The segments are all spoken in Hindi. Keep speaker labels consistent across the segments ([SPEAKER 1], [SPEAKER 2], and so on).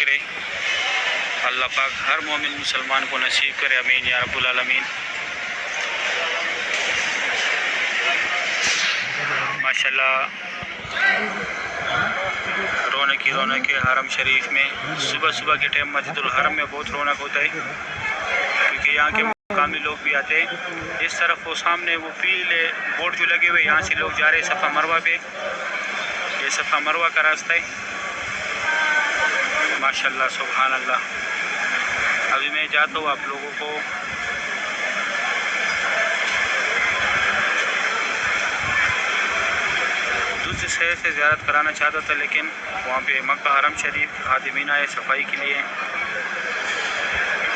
[SPEAKER 1] रहे। अल्लाह पाक हर मोमिन मुसलमान को नसीब करे, आमीन या रब्बुल आलमीन। माशाल्लाह रौनक हरम शरीफ में सुबह सुबह के टाइम मस्जिदुल हरम में बहुत रौनक होता है, क्योंकि यहाँ के मुकामी लोग भी आते हैं। इस तरफ वो सामने वो पीले बोर्ड जो लगे हुए, यहाँ से लोग जा रहे हैं सफ़ा मरवा पे। ये सफ़ा मरवा का रास्ता है। माशाल्लाह सुभान अल्लाह। अभी मैं जाता हूँ आप लोगों को दूसरे शहर से ज़ियारत कराना चाहता था, लेकिन वहाँ पे मक्का हरम शरीफ खादिमीन आए सफाई के लिए।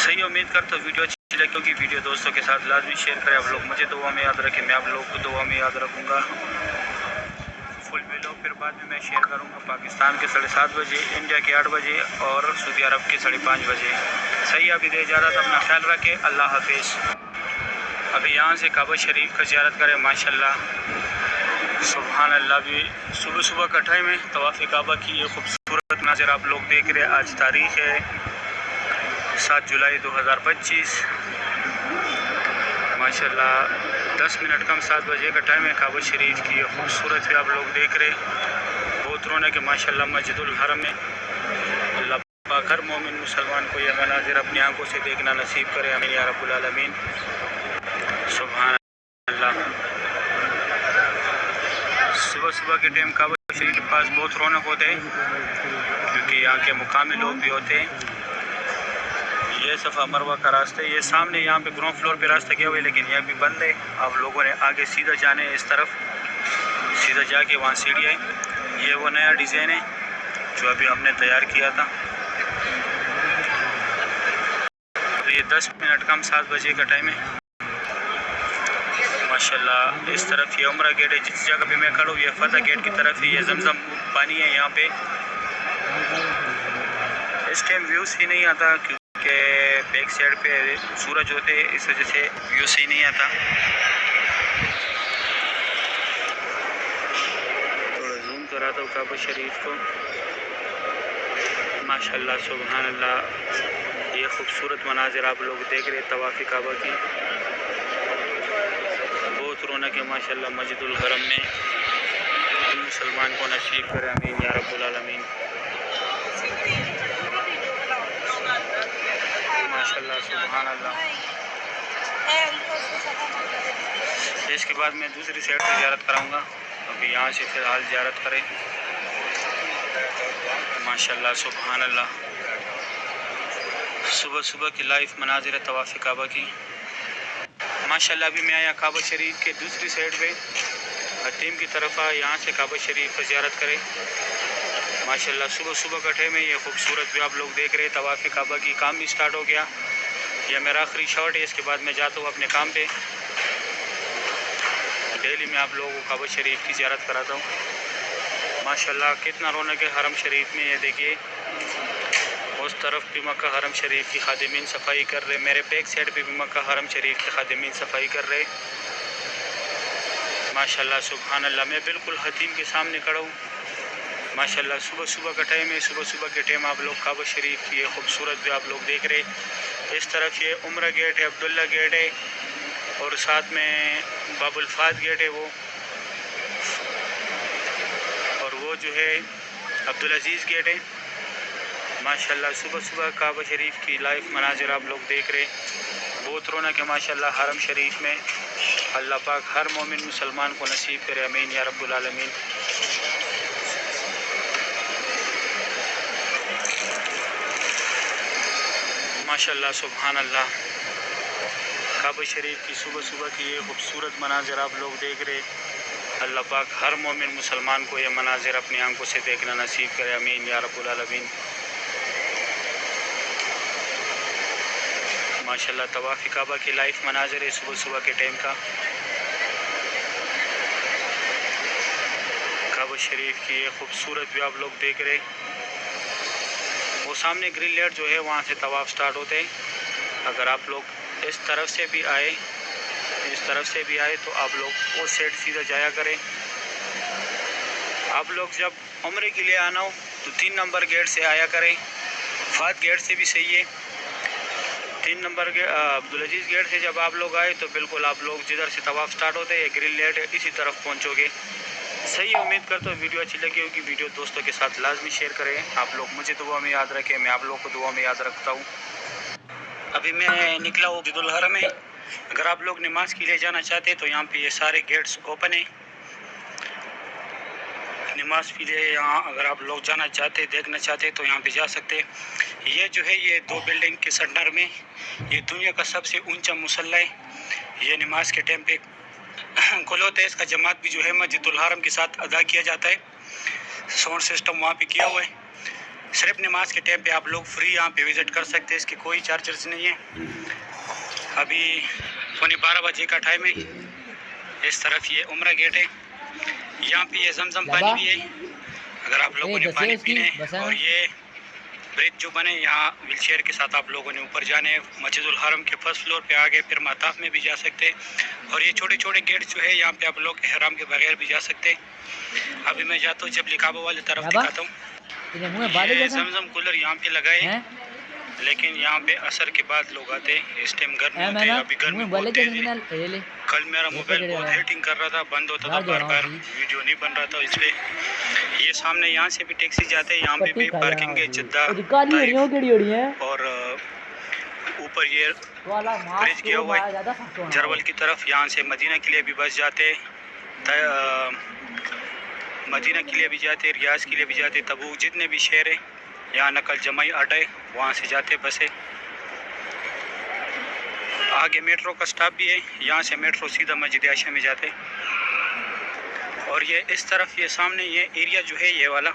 [SPEAKER 1] सही उम्मीद करता हूँ वीडियो अच्छी लगी होगी। वीडियो दोस्तों के साथ लाजमी शेयर करें। आप लोग मुझे दुआ में याद रखें, मैं आप लोग को दुआ में याद रखूँगा। फुल वीडियो फिर बाद में मैं शेयर करूँगा पाकिस्तान के 7:30 बजे, इंडिया के 8 बजे और सऊदी अरब के 5:30 बजे। सही अभी दे इजाज़त, अपना ख्याल रखें। अल्लाह हाफिज़। अभी यहाँ से काबा शरीफ का ज़ियारत करें। माशाल्लाह सुभान अल्लाह। भी सुबह सुबह का टाइम है। तवाफ़ काबा की ये खूबसूरत नज़र आप लोग देख रहे हैं। आज तारीख़ है 7 जुलाई 2025। माशाल्लाह 10 मिनट कम 7 बजे का टाइम है। काबा शरीफ की ये खूबसूरत भी आप लोग देख रहे हैं। बहुत रौनक है माशाल्लाह मस्जिदुल हरम में। अल्लाह पाक हर मोमिन मुसलमान को यह मनाजिर अपनी आंखों से देखना नसीब करे, आमीन या रब्बुल आलमीन। सुभान अल्लाह। सुबह सुबह के टाइम काबा शरीफ के पास बहुत रौनक होते हैं, क्योंकि यहाँ के मुकामी लोग भी होते हैं। ये सफ़ा मरवा का रास्ता है। ये सामने यहाँ पे ग्राउंड फ्लोर पे रास्ता गया हुआ है, लेकिन यहाँ भी बंद है। आप लोगों ने आगे सीधा जाने इस तरफ, सीधा जाके वहाँ सीढ़ी है। ये वो नया डिज़ाइन है जो अभी हमने तैयार किया था। तो ये 10 मिनट कम 7 बजे का टाइम है। माशाल्लाह इस तरफ ये उम्रा गेट है। जिस जगह पे मैं खड़ा हूँ ये फतेह गेट की तरफ है। ये जमजम पानी है यहाँ पे। इस टाइम व्यू सही नहीं आता, क्योंकि बैक साइड पे सूरज होते हैं, इस वजह से व्यू सही नहीं आता। थोड़ा जूम कराता हूँ काबा शरीफ को। माशाल्लाह सुभान अल्लाह। ये खूबसूरत मनाजिर आप लोग देख रहे हैं तवाफ़ काबा की। बहुत रौनक है माशाल्लाह मस्जिदुल हरम में। मुसलमान को नसीब करे, आमीन या रब्बुल आलमीन। माशाल्लाह सुभान अल्लाह। इसके बाद मैं दूसरी साइड से ज़ियारत कराऊंगा। अभी यहाँ से फ़िलहाल ज़ियारत करें। माशाल्लाह सुभान अल्लाह। सुबह सुबह की लाइव मनाजिर तवाफ़ काबा की। माशाल्लाह अभी मैं आया काबा शरीफ के दूसरी साइड पे, हतीम की तरफ आया। यहाँ से काबा शरीफ पर ज़ियारत करें। माशाल्लाह सुबह सुबह का टाइम है। ये खूबसूरत भी आप लोग देख रहे हैं तवाफ़ काबा की। काम भी स्टार्ट हो गया। यह मेरा आखिरी शॉट है। इसके बाद मैं जाता हूँ अपने काम पे। डेली मैं आप लोगों को काबा शरीफ की ज़ियारत कराता हूँ। माशाल्लाह कितना रौनक है हरम शरीफ में। ये देखिए उस तरफ भी मक्का हरम शरीफ की खादिमीन सफाई कर रहे। मेरे बैक साइड पे भी मक्का हरम शरीफ के खादिमीन सफाई कर रहे। माशाल्लाह सुभान अल्लाह। मैं बिल्कुल हतीम के सामने खड़ा हूँ। माशाल्लाह सुबह सुबह का टाइम है। सुबह सुबह के टाइम आप लोग काबा शरीफ की ये खूबसूरत भी आप लोग देख रहे। इस तरफ ये उम्रा गेट है, अब्दुल्ला गेट है, और साथ में बाबुल फाद गेट है वो, और वो जो है अब्दुल अजीज़ गेट है। माशाल्लाह सुबह सुबह काबा शरीफ की लाइव मनाजिर आप लोग देख रहे। बहुत रौनक है माशाल्लाह हरम शरीफ में। अल्लाह पाक हर मोमिन मुसलमान को नसीब करे, आमीन या रब्बुल आलमीन। माशाल्लाह सुभान अल्लाह। काबा शरीफ की सुबह सुबह की ये खूबसूरत मनाजिर आप लोग देख रहे। अल्लाह पाक हर मोमिन मुसलमान को ये मनाजिर अपनी आंखों से देखना नसीब करे, आमीन या रब्बुल आलमीन। माशाल्लाह तवाफ़ काबा की लाइव मनाजिर है सुबह सुबह के टाइम का। काबा शरीफ की ये खूबसूरत भी आप लोग देख रहे। वो सामने ग्रिल लाइट जो है वहाँ से तवाफ़ स्टार्ट होते हैं। अगर आप लोग इस तरफ से भी आए, इस तरफ से भी आए, तो आप लोग वो साइड सीधा जाया करें। आप लोग जब उम्रे के लिए आना हो तो 3 नंबर गेट से आया करें। फात गेट से भी सही है। 3 नंबर के अब्दुल अजीज़ गेट से जब आप लोग आए तो बिल्कुल आप लोग जिधर से तवाफ़ स्टार्ट होते हैं ग्रिल लेट है इसी तरफ पहुंचोगे। सही है, उम्मीद करता हूँ वीडियो अच्छी लगी होगी। वीडियो दोस्तों के साथ लाजमी शेयर करें। आप लोग मुझे दुआ में याद रखें, मैं आप लोग को दुआ में याद रखता हूँ। अभी मैं निकला हूँ मस्जिदुल हरम में। अगर आप लोग नमाज के लिए जाना चाहते हैं तो यहाँ पे ये सारे गेट्स ओपन है। नमाज के लिए यहाँ अगर आप लोग जाना चाहते देखना चाहते तो यहाँ पे जा सकते हैं। ये जो है ये 2 बिल्डिंग के सेंटर में ये दुनिया का सबसे ऊंचा मुसल्ला है। ये नमाज के टाइम पे खुला होता है। इसका जमात भी जो है मस्जिदुल हरम के साथ अदा किया जाता है। साउंड सिस्टम वहाँ पे किया हुआ है। सिर्फ नमाज के टाइम पे आप लोग फ्री यहाँ पे विज़िट कर सकते हैं, इसके कोई चार्जेस नहीं है। अभी 12:15 बजे का टाइम है। इस तरफ ये उम्रा गेट है। यहाँ पे ये जमजम पानी भी है अगर आप लोगों ने पानी पीने। और ये ब्रिज जो बने यहाँ व्हील चेयर के साथ आप लोगों ने ऊपर जाने मस्जिदुल हरम के फर्स्ट फ्लोर पे आगे फिर माताफ में भी जा सकते हैं। और ये छोटे छोटे गेट जो है यहाँ पे आप लोग एहराम के बगैर भी जा सकते हैं। अभी मैं जाता हूँ जब लिकाबा वाली तरफ दिखाता हूँ। जमजम कूलर यहाँ पे लगाए लेकिन यहाँ पे असर के बाद लोग आते हैं। इस टाइम गर्मी होती है, अभी गर्मी बहुत तेज है। कल मेरा मोबाइल बहुत हीटिंग कर रहा था, बंद होता था बार बार, वीडियो नहीं बन रहा था इसलिए। ये सामने यहाँ से भी टैक्सी जाते हैं, यहाँ पे भी पार्किंग है जिद्दा और ऊपर ये ब्रिज गया हुआ है जरवल की तरफ। यहाँ से मदीना के लिए भी बस जाते, मदीना के लिए भी जाते, रियाज के लिए भी जाते, तबूक जितने भी शहर है यहाँ नकल जमाई अड्डा है वहाँ से जाते बसें। आगे मेट्रो का स्टॉप भी है, यहाँ से मेट्रो सीधा मस्जिद आयशा में जाते। और ये इस तरफ ये सामने ये एरिया जो है ये वाला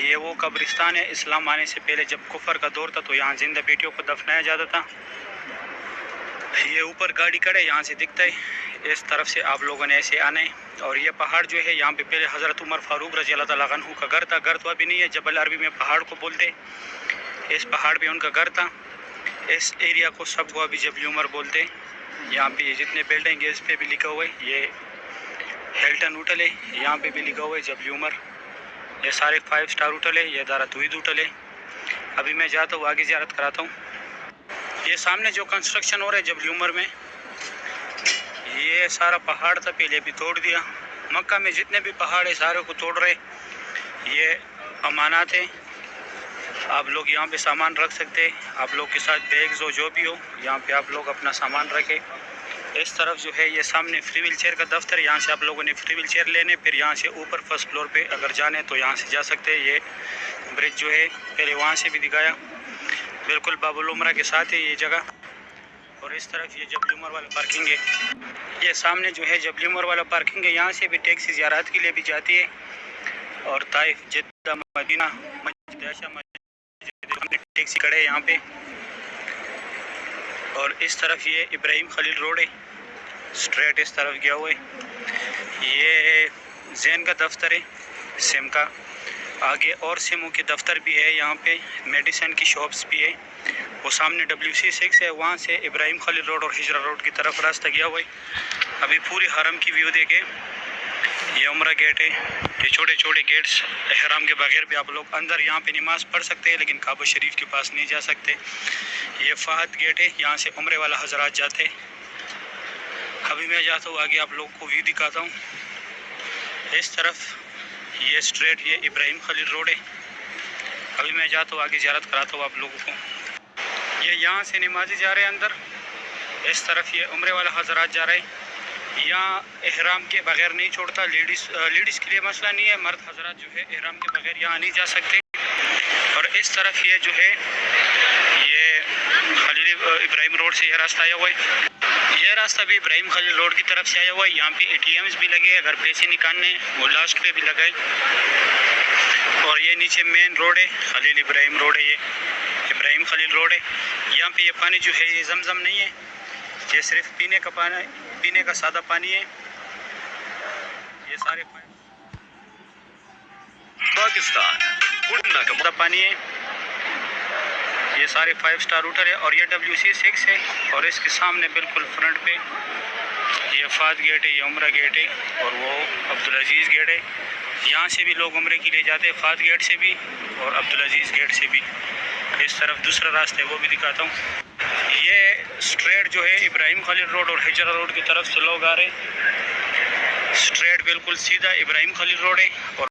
[SPEAKER 1] ये वो कब्रिस्तान है। इस्लाम आने से पहले जब कुफर का दौर था तो यहाँ जिंदा बेटियों को दफनाया जाता था। ये ऊपर गाड़ी खड़े यहाँ से दिखता है। इस तरफ से आप लोगों ने ऐसे आना है। और ये पहाड़ जो है यहाँ पे पहले हज़रत उमर फारूक रज़ी अल्लाह तआला अन्हु का घर था। घर तो अभी नहीं है, जबल अरबी में पहाड़ को बोलते। इस पहाड़ पे उनका घर था। इस एरिया को सबको अभी जबल उमर बोलते। यहाँ पे जितने बिल्डिंग है इस पर भी लिखा हुआ है। ये हिल्टन होटल है, यहाँ पे भी लिखा हुआ है जबल उमर। ये सारे 5 स्टार होटल है। ये दारा तवीद होटल है। अभी मैं जाता हूँ आगे ज़ियारत कराता हूँ। ये सामने जो कंस्ट्रक्शन हो रहा है जबल उमर में ये सारा पहाड़ था, पहले भी तोड़ दिया। मक्का में जितने भी पहाड़ है सारे को तोड़ रहे। ये अमानत है, आप लोग यहाँ पे सामान रख सकते हैं। आप लोग के साथ बैग्स हो जो भी हो यहाँ पे आप लोग अपना सामान रखें। इस तरफ जो है ये सामने फ्री व्हील चेयर का दफ्तर, यहाँ से आप लोगों ने फ्री व्हील चेयर लेने, फिर यहाँ से ऊपर फर्स्ट फ्लोर पे अगर जाने तो यहाँ से जा सकते हैं। ये ब्रिज जो है पहले वहाँ से भी दिखाया, बिल्कुल बाबुल उमरा के साथ है ये जगह। और इस तरफ ये जबल उमर वाला पार्किंग है। ये सामने जो है जबल उमर वाला पार्किंग है, यहाँ से भी टैक्सी ज़ियारत के लिए भी जाती है। और ताइफ जिद्दा मदीना मस्जिद आयशा मस्जिद टैक्सी खड़े है यहाँ पे। और इस तरफ ये इब्राहिम खलील रोड है, स्ट्रेट इस तरफ गया हुआ है। ये जैन का दफ्तर है सिम का। आगे और सिमों के दफ्तर भी है, यहाँ पे मेडिसिन की शॉप्स भी है। वो सामने WC6 है, वहाँ से इब्राहिम खलील रोड और हिजरा रोड की तरफ रास्ता गया हुआ है। अभी पूरी हरम की व्यू देखे। ये उम्रा गेट है। ये छोटे छोटे गेट्स एहराम के बगैर भी आप लोग अंदर यहाँ पे नमाज पढ़ सकते हैं, लेकिन काबा शरीफ के पास नहीं जा सकते। ये फहद गेट है, यहाँ से उम्रे वाला हजरात जाते हैं। अभी मैं जाता हूँ आगे आप लोग को व्यू दिखाता हूँ। इस तरफ ये स्ट्रेट ये इब्राहिम खलील रोड है। अभी मैं जाता हूँ आगे ज़ियारत कराता हूँ आप लोगों को। ये यहाँ से नमाजी जा रहे हैं अंदर। इस तरफ ये उम्रे वाला हजरात जा रहे हैं। यहाँ एहराम के बगैर नहीं छोड़ता। लेडीज़ के लिए मसला नहीं है, मर्द हजरात जो है एहराम के बगैर यहाँ नहीं जा सकते। और इस तरफ ये जो है ये खलील इब्राहिम रोड से ये रास्ता आया हुआ है। ये रास्ता भी इब्राहिम खलील रोड की तरफ से आया हुआ है। यहाँ पे ATMs भी लगे, अगर पैसे निकालने वो लास्ट पे भी लगाए। और ये नीचे मेन रोड है, खलील इब्राहिम रोड है, ये इब्राहिम खलील रोड है। यहाँ पे ये पानी जो है ये जमजम नहीं है, ये सिर्फ पीने का पानी, पीने का सादा पानी है। ये सारे पाकिस्तान पानी है। ये सारे 5 स्टार रूटर है और ये WC6 है। और इसके सामने बिल्कुल फ्रंट पे ये फात गेट है, ये उम्रा गेट है और वो अब्दुल अजीज़ गेट है। यहाँ से भी लोग उम्रे के लिए जाते हैं, फात गेट से भी और अब्दुल अजीज़ गेट से भी। इस तरफ दूसरा रास्ता है वो भी दिखाता हूँ। ये स्ट्रेट जो है इब्राहिम खालिद रोड और हिजरा रोड की तरफ से लोग आ रहे हैं। स्ट्रेट बिल्कुल सीधा इब्राहिम खालिद रोड है और